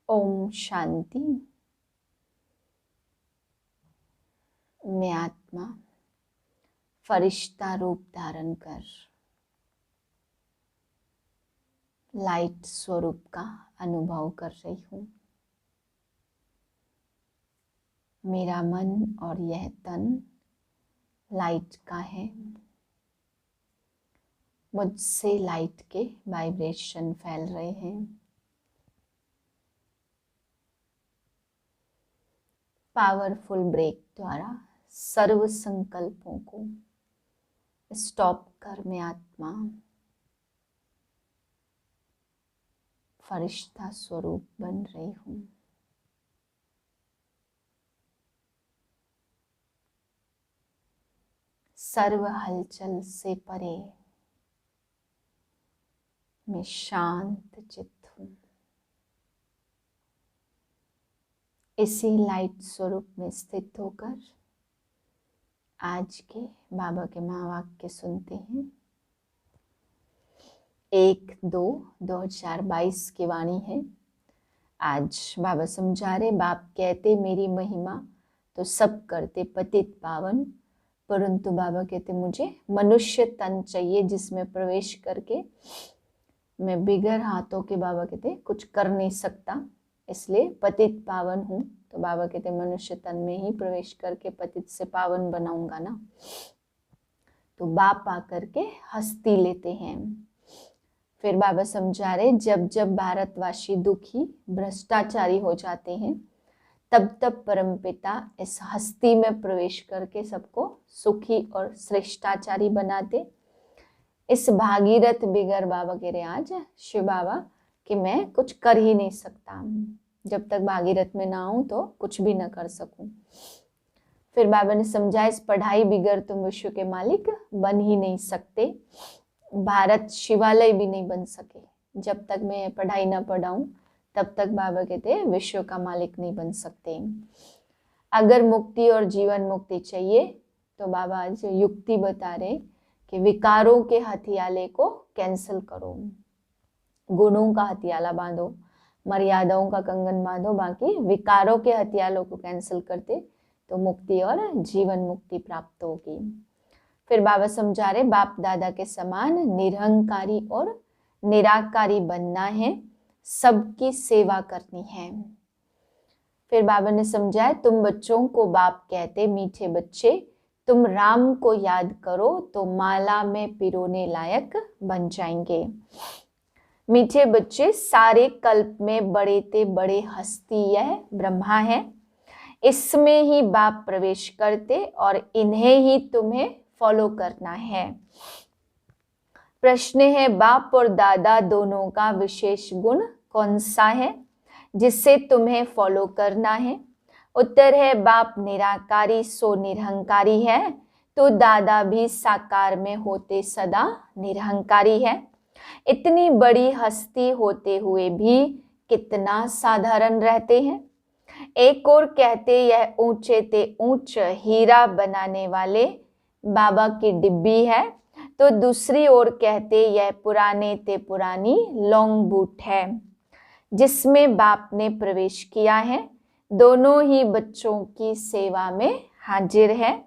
ओम शांति। मैं आत्मा फरिश्ता रूप धारण कर लाइट स्वरूप का अनुभव कर रही हूँ। मेरा मन और यह तन लाइट का है। मुझसे लाइट के वाइब्रेशन फैल रहे हैं। पावरफुल ब्रेक द्वारा सर्व संकल्पों को स्टॉप कर मैं आत्मा फरिश्ता स्वरूप बन रही हूँ। सर्व हलचल से परे मैं शांत चित्त हूँ। इसी लाइट स्वरूप में स्थित होकर आज के बाबा के महावाक्य सुनते हैं। 1-2-2022 की वाणी है। आज बाबा समझा रहे, बाप कहते मेरी महिमा तो सब करते पतित पावन, परंतु बाबा कहते मुझे मनुष्य तन चाहिए जिसमें प्रवेश करके मैं बिगर हाथों के बाबा कहते कुछ कर नहीं सकता, इसलिए पतित पावन हूँ। तो बाबा कहते मनुष्य तन में ही प्रवेश करके पतित से पावन बनाऊंगा ना। तो बाप आकर के हस्ती लेते हैं। फिर बाबा समझा रहे, जब जब भारतवासी दुखी भ्रष्टाचारी हो जाते हैं तब तब परमपिता इस हस्ती में प्रवेश करके सबको सुखी और श्रेष्ठाचारी बनाते। इस भागीरथ बिगर बाबा कह रहे आज शिव बाबा कि मैं कुछ कर ही नहीं सकता, जब तक भागीरथ में ना आऊं तो कुछ भी ना कर सकूं। फिर बाबा ने समझा, इस पढ़ाई बिगर तुम विश्व के मालिक बन ही नहीं सकते। भारत शिवालय भी नहीं बन सके जब तक मैं पढ़ाई ना पढ़ाऊं, तब तक बाबा कहते विश्व का मालिक नहीं बन सकते। अगर मुक्ति और जीवन मुक्ति चाहिए तो बाबा आज युक्ति बता रहे कि विकारों के हथियाले को कैंसिल करो, गुणों का हथियाला बांधो, मर्यादाओं का कंगन बांधो, बाकी विकारों के हथियालों को कैंसिल करते तो मुक्ति और जीवन मुक्ति प्राप्त होगी। फिर बाबा समझा रहे, बाप दादा के समान निरहंकारी और निराकारी बनना है, सबकी सेवा करनी है। फिर बाबा ने समझाया, तुम बच्चों को बाप कहते मीठे बच्चे, तुम राम को याद करो तो माला में पिरोने लायक बन जाएंगे। मीठे बच्चे, सारे कल्प में बड़े ते बड़े हस्ती यह ब्रह्मा है, इसमें ही बाप प्रवेश करते और इन्हें ही तुम्हें फॉलो करना है। प्रश्न है, बाप और दादा दोनों का विशेष गुण कौन सा है जिससे तुम्हें फॉलो करना है? उत्तर है, बाप निराकारी सो निरहंकारी है, तो दादा भी साकार में होते सदा निरहंकारी है। इतनी बड़ी हस्ती होते हुए भी कितना साधारण रहते हैं। एक और कहते यह ऊंचे ते ऊंच हीरा बनाने वाले बाबा की डिब्बी है, तो दूसरी ओर कहते यह पुराने ते पुरानी लॉन्ग बूट है जिसमें बाप ने प्रवेश किया है। दोनों ही बच्चों की सेवा में हाजिर है,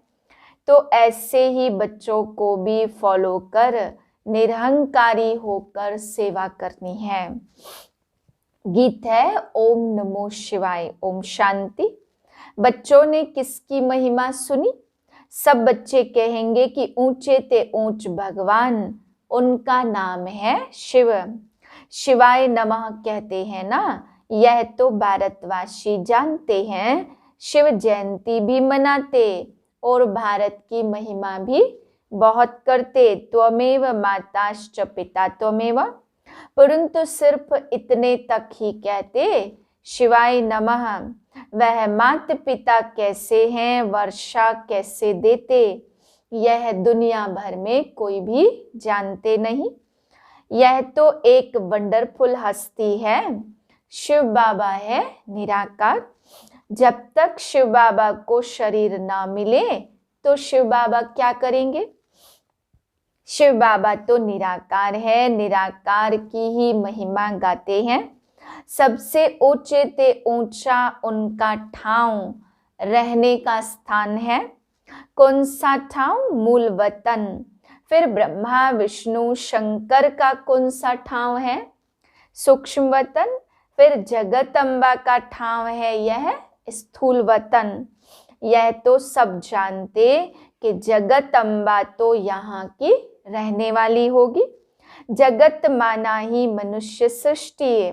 तो ऐसे ही बच्चों को भी फॉलो कर निरहंकारी होकर सेवा करनी है। गीत है ओम नमो शिवाय, ओम शांति। बच्चों ने किसकी महिमा सुनी? सब बच्चे कहेंगे कि ऊंचे ते ऊंच भगवान, उनका नाम है शिव। शिवाय नमः कहते हैं ना, यह तो भारतवासी जानते हैं। शिव जयंती भी मनाते और भारत की महिमा भी बहुत करते। त्वमेव माताश्च पिता त्वमेव, परंतु सिर्फ इतने तक ही कहते शिवाय नमः। वह माता पिता कैसे हैं, वर्षा कैसे देते, यह दुनिया भर में कोई भी जानते नहीं। यह तो एक वंडरफुल हस्ती है। शिव बाबा है निराकार। जब तक शिव बाबा को शरीर ना मिले तो शिव बाबा क्या करेंगे? शिव बाबा तो निराकार है, निराकार की ही महिमा गाते हैं। सबसे ऊंचे ते ऊंचा उनका ठाव रहने का स्थान है। कौन सा ठाव? मूल वतन। फिर ब्रह्मा विष्णु शंकर का कौन सा ठाव है? सूक्ष्म वतन। फिर जगत अम्बा का ठाव है यह स्थूल वतन। यह तो सब जानते कि जगत अम्बा तो यहाँ की रहने वाली होगी। जगत माना ही मनुष्य सृष्टि।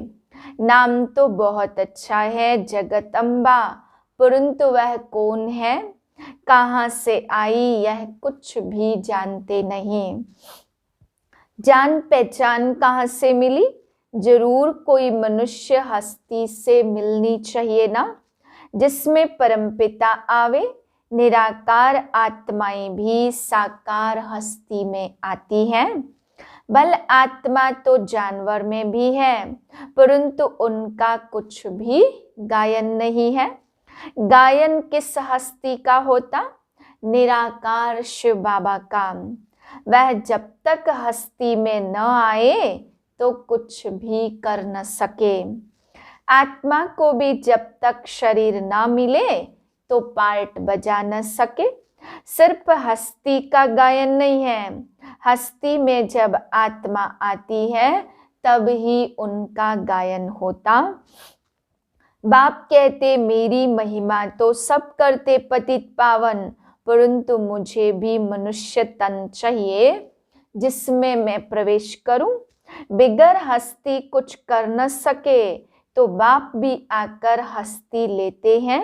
नाम तो बहुत अच्छा है जगत अम्बा, परंतु वह कौन है, कहाँ से आई, यह कुछ भी जानते नहीं। जान पहचान कहाँ से मिली? जरूर कोई मनुष्य हस्ती से मिलनी चाहिए ना, जिसमें परमपिता आवे। निराकार आत्माएं भी साकार हस्ती में आती हैं। बल आत्मा तो जानवर में भी है, परंतु उनका कुछ भी गायन नहीं है। गायन किस हस्ती का होता? निराकार शिव बाबा का। वह जब तक हस्ती में न आए तो कुछ भी कर न सके। आत्मा को भी जब तक शरीर ना मिले तो पार्ट बजा न सके। सिर्फ हस्ती का गायन नहीं है, हस्ती में जब आत्मा आती है तब ही उनका गायन होता। बाप कहते मेरी महिमा तो सब करते पतित पावन, परंतु मुझे भी मनुष्य तन चाहिए जिसमें मैं प्रवेश करूं। बिगर हस्ती कुछ कर न सके तो बाप भी आकर हस्ती लेते हैं,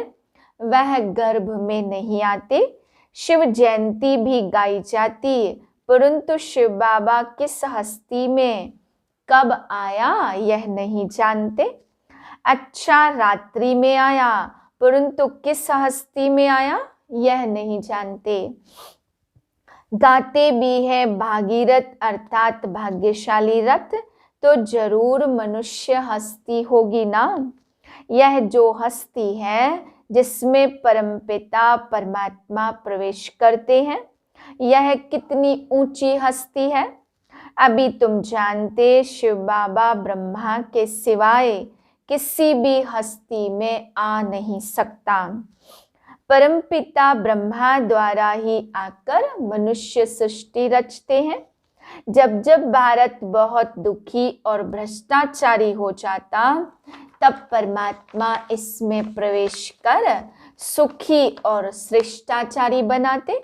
वह गर्भ में नहीं आते। शिव जयंती भी गाई जाती, परंतु शिव बाबा किस हस्ती में कब आया यह नहीं जानते। अच्छा रात्रि में आया, परंतु किस हस्ती में आया यह नहीं जानते। गाते भी है भागीरथ अर्थात भाग्यशाली रथ, तो जरूर मनुष्य हस्ती होगी ना। यह जो हस्ती है जिसमें परमपिता परमात्मा प्रवेश करते हैं, यह कितनी ऊंची हस्ती है। अभी तुम जानते शिव बाबा ब्रह्मा के सिवाय किसी भी हस्ती में आ नहीं सकता। परमपिता ब्रह्मा द्वारा ही आकर मनुष्य सृष्टि रचते हैं। जब जब भारत बहुत दुखी और भ्रष्टाचारी हो जाता, तब परमात्मा इसमें प्रवेश कर सुखी और श्रेष्ठाचारी बनाते।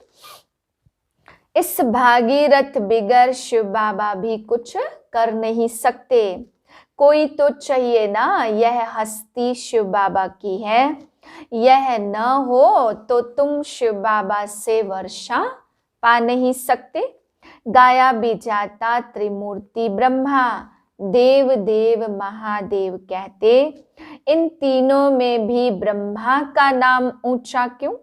इस भागीरथ बिगर शिव बाबा भी कुछ कर नहीं सकते। कोई तो चाहिए ना, यह हस्ती शिव बाबा की है। यह न हो तो तुम शिव बाबा से वर्षा पा नहीं सकते। गाया भी जाता त्रिमूर्ति ब्रह्मा, देव देव महादेव कहते। इन तीनों में भी ब्रह्मा का नाम ऊंचा क्यों?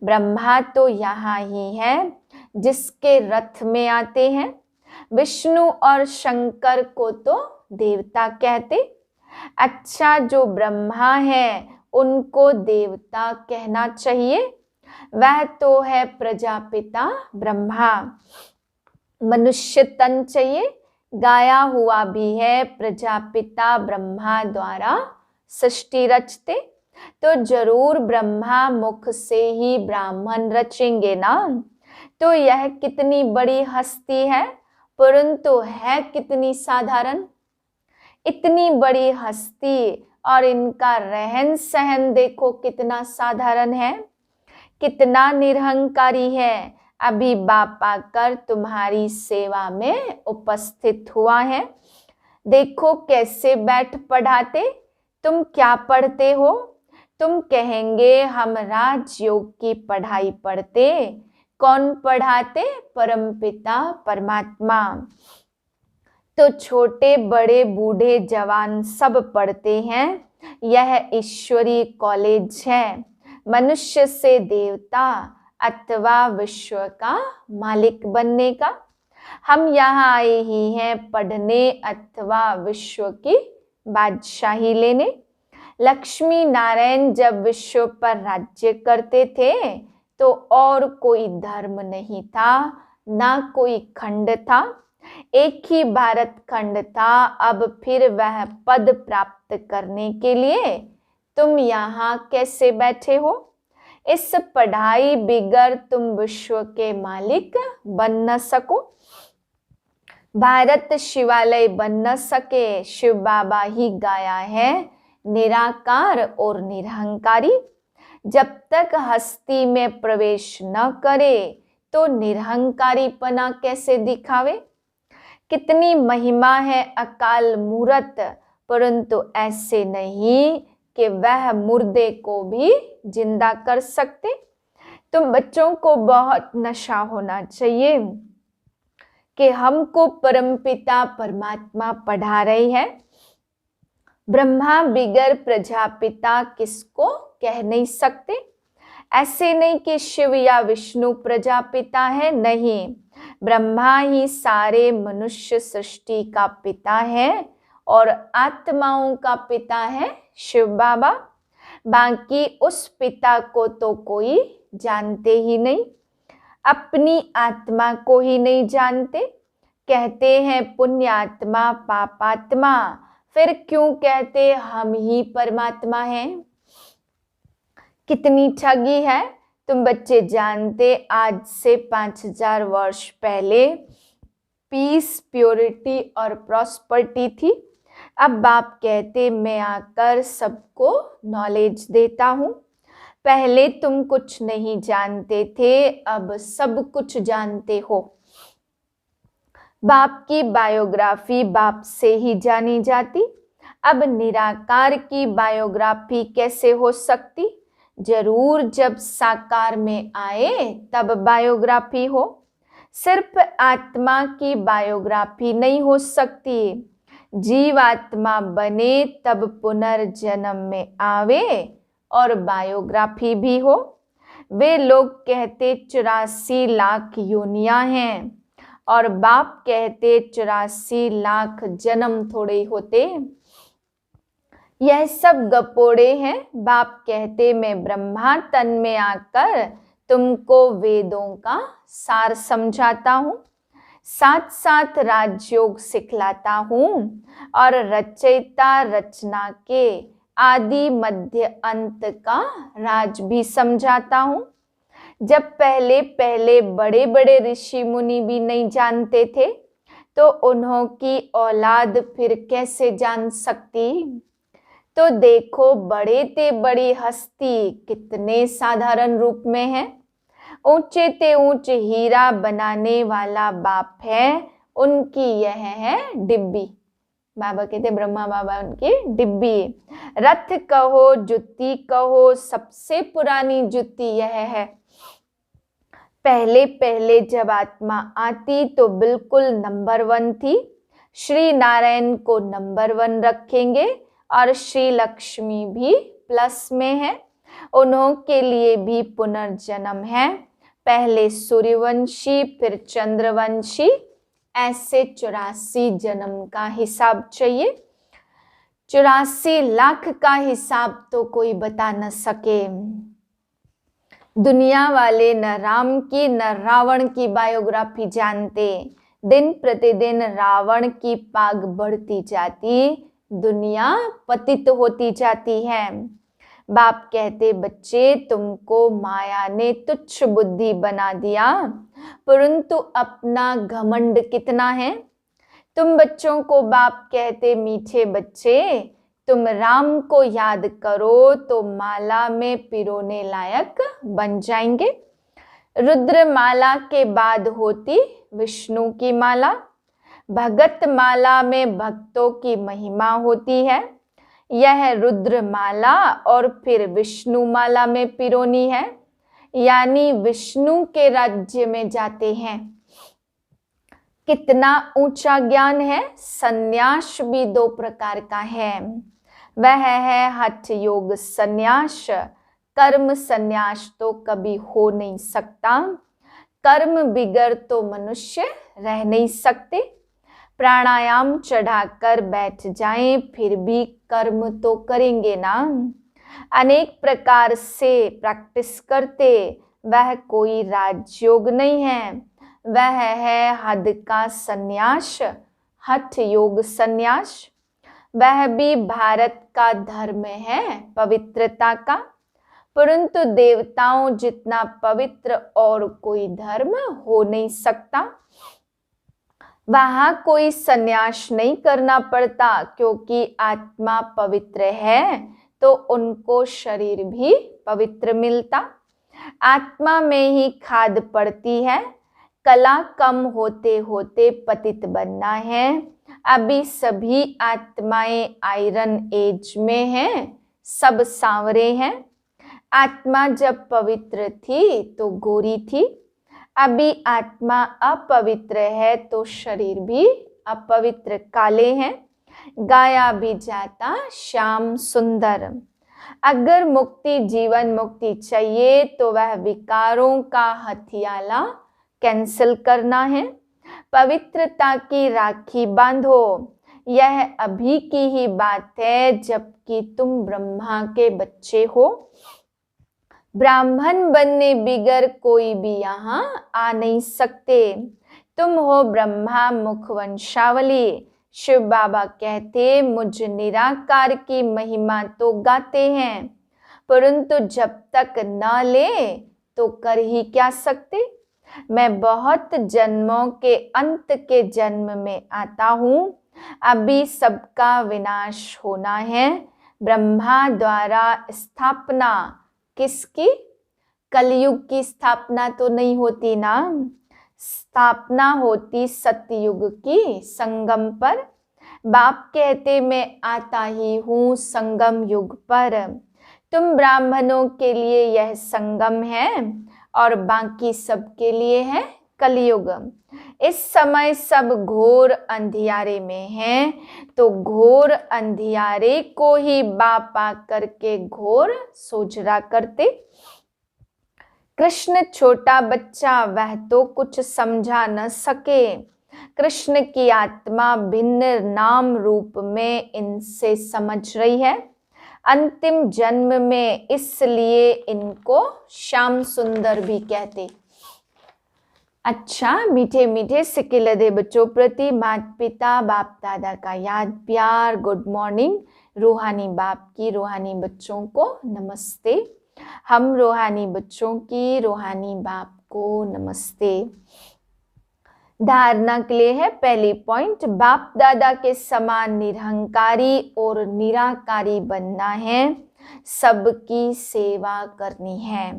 ब्रह्मा तो यहाँ ही है जिसके रथ में आते हैं। विष्णु और शंकर को तो देवता कहते। अच्छा जो ब्रह्मा है उनको देवता कहना चाहिए, वह तो है प्रजापिता ब्रह्मा। मनुष्य तन चाहिए, गाया हुआ भी है प्रजापिता ब्रह्मा द्वारा सृष्टि रचते। तो जरूर ब्रह्मा मुख से ही ब्राह्मण रचेंगे ना। तो यह कितनी बड़ी हस्ती है, परंतु है कितनी साधारण। इतनी बड़ी हस्ती और इनका रहन सहन देखो कितना साधारण है, कितना निरहंकारी है। अभी बाप आकर तुम्हारी सेवा में उपस्थित हुआ है। देखो कैसे बैठ पढ़ाते। तुम क्या पढ़ते हो? तुम कहेंगे हम राजयोग की पढ़ाई पढ़ते। कौन पढ़ाते? परमपिता परमात्मा। तो छोटे बड़े बूढ़े जवान सब पढ़ते हैं। यह ईश्वरीय कॉलेज है, मनुष्य से देवता अथवा विश्व का मालिक बनने का। हम यहाँ आए ही हैं पढ़ने अथवा विश्व की बादशाही लेने। लक्ष्मी नारायण जब विश्व पर राज्य करते थे तो और कोई धर्म नहीं था, ना कोई खंड था। एक ही भारत खंड था, अब फिर वह पद प्राप्त करने के लिए तुम यहाँ कैसे बैठे हो? इस पढ़ाई बिगर तुम विश्व के मालिक बन न सको। भारत शिवालय बन न सके, शिव बाबा ही गाया है निराकार और निरहंकारी। जब तक हस्ती में प्रवेश न करे तो निरहंकारीपना कैसे दिखावे? कितनी महिमा है अकाल मूरत, परंतु ऐसे नहीं कि वह मुर्दे को भी जिंदा कर सकते। तुम बच्चों को बहुत नशा होना चाहिए कि हमको परमपिता परमात्मा पढ़ा रही है। ब्रह्मा बिगर प्रजापिता किसको कह नहीं सकते। ऐसे नहीं कि शिव या विष्णु प्रजापिता है, नहीं, ब्रह्मा ही सारे मनुष्य सृष्टि का पिता है और आत्माओं का पिता है शिव बाबा। बाकी उस पिता को तो कोई जानते ही नहीं, अपनी आत्मा को ही नहीं जानते। कहते हैं पुण्यात्मा पापात्मा, फिर क्यों कहते हम ही परमात्मा हैं? कितनी ठगी है। तुम बच्चे जानते, आज से 5000 वर्ष पहले पीस, प्योरिटी और प्रॉस्पर्टी थी। अब बाप कहते मैं आकर सबको नॉलेज देता हूँ। पहले तुम कुछ नहीं जानते थे, अब सब कुछ जानते हो। बाप की बायोग्राफी बाप से ही जानी जाती, अब निराकार की बायोग्राफी कैसे हो सकती? जरूर जब साकार में आए तब बायोग्राफी हो। सिर्फ आत्मा की बायोग्राफी नहीं हो सकती, जीव आत्मा बने तब पुनर्जन्म में आवे और बायोग्राफी भी हो। वे लोग कहते 84 लाख योनियां हैं और बाप कहते 84 लाख जन्म थोड़े ही होते। यह सब गपोड़े हैं। बाप कहते मैं ब्रह्मा तन में आकर तुमको वेदों का सार समझाता हूँ, साथ साथ राजयोग सिखलाता हूँ और रचयिता रचना के आदि मध्य अंत का राज भी समझाता हूँ। जब पहले पहले बड़े बड़े ऋषि मुनि भी नहीं जानते थे तो उन्हों की औलाद फिर कैसे जान सकती? तो देखो बड़े ते बड़ी हस्ती कितने साधारण रूप में है। ऊंचे ते ऊंच हीरा बनाने वाला बाप है, उनकी यह है डिब्बी। बाबा कहते ब्रह्मा बाबा उनकी डिब्बी। रथ कहो जुत्ती कहो, सबसे पुरानी जुत्ती यह है। पहले पहले जब आत्मा आती तो बिल्कुल नंबर 1 थी। श्री नारायण को नंबर 1 रखेंगे और श्री लक्ष्मी भी प्लस में है। उन्हों के लिए भी पुनर्जन्म है, पहले सूर्यवंशी फिर चंद्रवंशी, ऐसे 84 जन्म का हिसाब चाहिए। 84 लाख का हिसाब तो कोई बता न सके। दुनिया वाले न राम की न रावण की बायोग्राफी जानते। दिन प्रतिदिन रावण की पाग बढ़ती जाती, दुनिया पतित होती जाती है। बाप कहते बच्चे तुमको माया ने तुच्छ बुद्धि बना दिया, परंतु अपना घमंड कितना है। तुम बच्चों को बाप कहते मीठे बच्चे, तुम राम को याद करो तो माला में पिरोने लायक बन जाएंगे। रुद्र माला के बाद होती विष्णु की माला। भगत माला में भक्तों की महिमा होती है। यह रुद्र माला और फिर विष्णु माला में पिरोनी है, यानी विष्णु के राज्य में जाते हैं। कितना ऊंचा ज्ञान है। संन्यास भी 2 प्रकार का है, वह है हठ योग संन्यास। कर्म संन्यास तो कभी हो नहीं सकता, कर्म बिगर तो मनुष्य रह नहीं सकते। प्राणायाम चढ़ाकर बैठ जाएं फिर भी कर्म तो करेंगे ना। अनेक प्रकार से प्रैक्टिस करते, वह कोई राजयोग नहीं है। वह है हद का संन्यास, हठ योग संन्यास। वह भी भारत का धर्म है पवित्रता का, परंतु देवताओं जितना पवित्र और कोई धर्म हो नहीं सकता। वहां कोई संन्यास नहीं करना पड़ता, क्योंकि आत्मा पवित्र है तो उनको शरीर भी पवित्र मिलता। आत्मा में ही खाद पड़ती है। कला कम होते होते पतित बनना है। अभी सभी आत्माएं आयरन एज में हैं, सब सांवरे हैं। आत्मा जब पवित्र थी तो गोरी थी। अभी आत्मा अपवित्र है तो शरीर भी अपवित्र काले हैं। गाया भी जाता श्याम सुंदर। अगर मुक्ति जीवन मुक्ति चाहिए तो वह विकारों का हथियाला कैंसिल करना है। पवित्रता की राखी बांधो। यह अभी की ही बात है, जबकि तुम ब्रह्मा के बच्चे हो। ब्राह्मण बनने बिगर कोई भी यहाँ आ नहीं सकते। तुम हो ब्रह्मा मुख वंशावली। शिव बाबा कहते, मुझ निराकार की महिमा तो गाते हैं, परंतु जब तक न ले तो कर ही क्या सकते। मैं बहुत जन्मों के अंत के जन्म में आता हूँ। अभी सबका विनाश होना है। ब्रह्मा द्वारा स्थापना किसकी? कलयुग की स्थापना तो नहीं होती ना, स्थापना होती सतयुग की संगम पर। बाप कहते, मैं आता ही हूँ संगम युग पर। तुम ब्राह्मणों के लिए यह संगम है और बाकी सबके लिए है कलयुग। इस समय सब घोर अंधियारे में हैं, तो घोर अंधियारे को ही बाप आकर के घोर सोजरा करते। कृष्ण छोटा बच्चा, वह तो कुछ समझा न सके। कृष्ण की आत्मा भिन्न नाम रूप में इनसे समझ रही है अंतिम जन्म में, इसलिए इनको श्याम सुंदर भी कहते। अच्छा, मीठे मीठे सिक्के लदे बच्चों प्रति माता पिता बाप दादा का याद प्यार गुड मॉर्निंग। रूहानी बाप की रूहानी बच्चों को नमस्ते। हम रूहानी बच्चों की रूहानी बाप को नमस्ते। धारणा के लिए है पहली पॉइंट, बाप दादा के समान निरहंकारी और निराकारी बनना है, सबकी सेवा करनी है।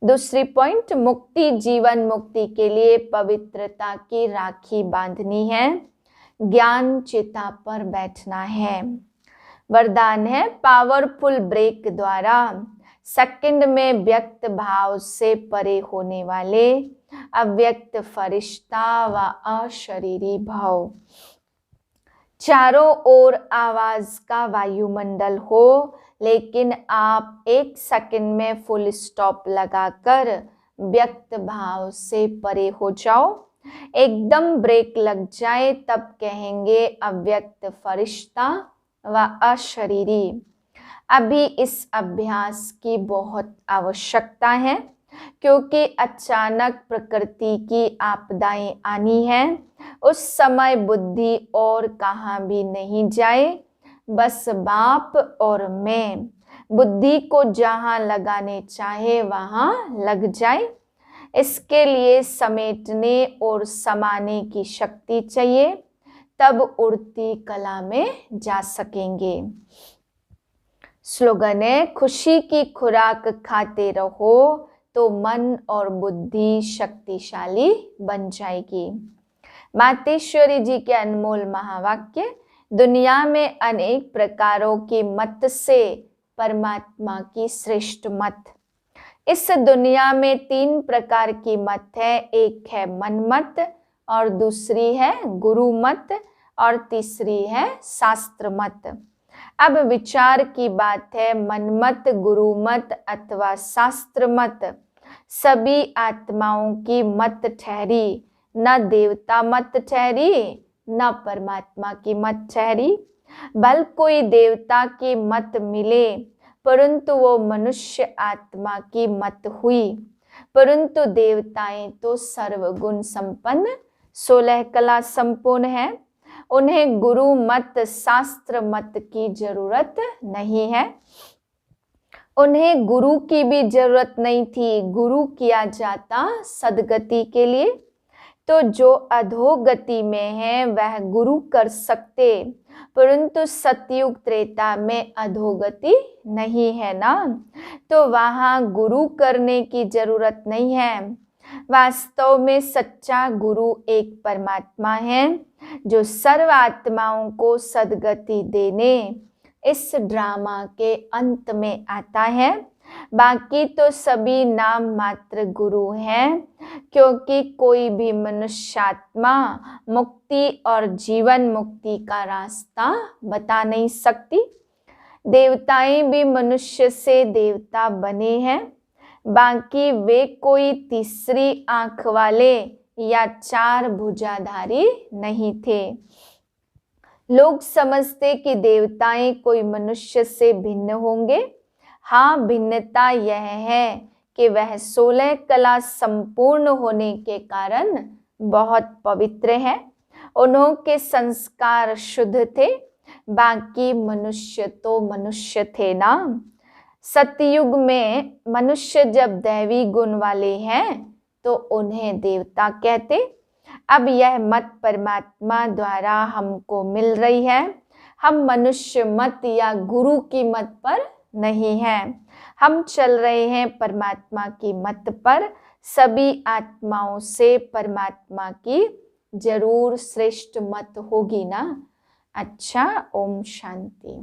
दूसरी पॉइंट, मुक्ति जीवन मुक्ति के लिए पवित्रता की राखी बांधनी है, ज्ञान चिता पर बैठना है। वरदान है पावरफुल ब्रेक द्वारा सेकंड में व्यक्त भाव से परे होने वाले अव्यक्त फरिश्ता व अशरीरी भाव। चारों ओर आवाज का वायुमंडल हो, लेकिन आप एक सेकंड में फुल स्टॉप लगाकर व्यक्त भाव से परे हो जाओ। एकदम ब्रेक लग जाए तब कहेंगे अव्यक्त फरिश्ता व अशरीरी। अभी इस अभ्यास की बहुत आवश्यकता है, क्योंकि अचानक प्रकृति की आपदाएं आनी है। उस समय बुद्धि और कहाँ भी नहीं जाए, बस बाप और मैं। बुद्धि को जहाँ लगाने चाहे वहाँ लग जाए। इसके लिए समेटने और समाने की शक्ति चाहिए, तब उड़ती कला में जा सकेंगे। स्लोगन है, खुशी की खुराक खाते रहो तो मन और बुद्धि शक्तिशाली बन जाएगी। मातेश्वरी जी के अनमोल महावाक्य, दुनिया में अनेक प्रकारों की मत से परमात्मा की श्रेष्ठ मत। इस दुनिया में 3 प्रकार की मत है, एक है मन मत और दूसरी है गुरु मत और तीसरी है शास्त्र मत। अब विचार की बात है, मनमत, गुरु मत अथवा शास्त्र मत सभी आत्माओं की मत ठहरी, न देवता मत ठहरी न परमात्मा की मत ठहरी। भल कोई देवता की मत मिले, परंतु वो मनुष्य आत्मा की मत हुई। परंतु देवताएं तो सर्वगुण संपन्न 16 कला संपूर्ण है। उन्हें गुरु मत शास्त्र मत की जरूरत नहीं है। उन्हें गुरु की भी जरूरत नहीं थी। गुरु किया जाता सदगति के लिए। तो जो अधोगति में है वह गुरु कर सकते, परंतु सतयुग त्रेता में अधोगति नहीं है ना, तो वहां गुरु करने की जरूरत नहीं है। वास्तव में सच्चा गुरु एक परमात्मा है जो सर्व आत्माओं को सदगति देने इस ड्रामा के अंत में आता है। बाकी तो सभी नाम मात्र गुरु हैं, क्योंकि कोई भी मनुष्यात्मा मुक्ति और जीवन मुक्ति का रास्ता बता नहीं सकती। देवताएं भी मनुष्य से देवता बने हैं, बाकी वे कोई तीसरी आंख वाले या 4 भुजाधारी नहीं थे। लोग समझते कि देवताएं कोई मनुष्य से भिन्न होंगे। हाँ, भिन्नता यह है कि वह 16 कला संपूर्ण होने के कारण बहुत पवित्र हैं। उनके संस्कार शुद्ध थे, बाकी मनुष्य तो मनुष्य थे ना। सतयुग में मनुष्य जब दैवी गुण वाले हैं तो उन्हें देवता कहते। अब यह मत परमात्मा द्वारा हमको मिल रही है। हम मनुष्य मत या गुरु की मत पर नहीं हैं, हम चल रहे हैं परमात्मा की मत पर। सभी आत्माओं से परमात्मा की जरूर श्रेष्ठ मत होगी ना। अच्छा, ओम शांति।